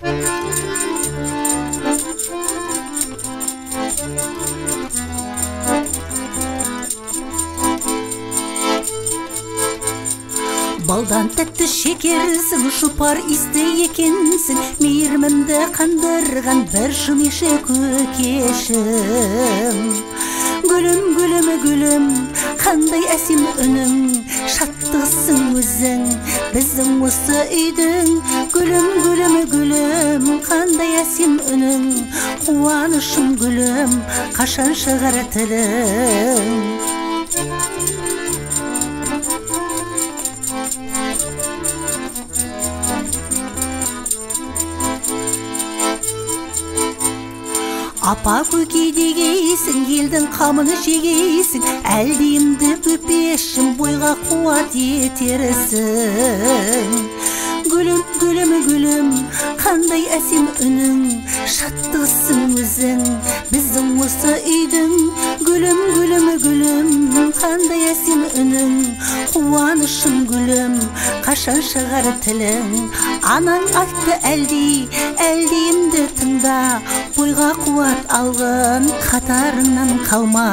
Балдан тәтті шекерсің, жұпар исті екенсің, мейірімімді қандырған бір жымеше көкешім. Гүлім, гүлім, гүлім, қандай әсем үнің, шаттықсың өзің, біздің осы үйдің. Гүлім, гүлім, гүлім, қандай әсем үнің, қуанышым гүлім, қашан шығар тілің. Апа көке дегейсің, елдің қамыны жегейсің, әлдейімді бөпешім бойға қуат етерсің. Гүлім, гүлім, гүлім, қандай әсем үнің, шаттықсың өзің, біздің осы үйдің. Гүлім, гүлім, гүлім, қандай әсем үнің, қуанышым гүлім, қашан шығар тілің. Анаң айтты әлдейімді тыңда, бойға қуат алғын, қатарыңнан қалма.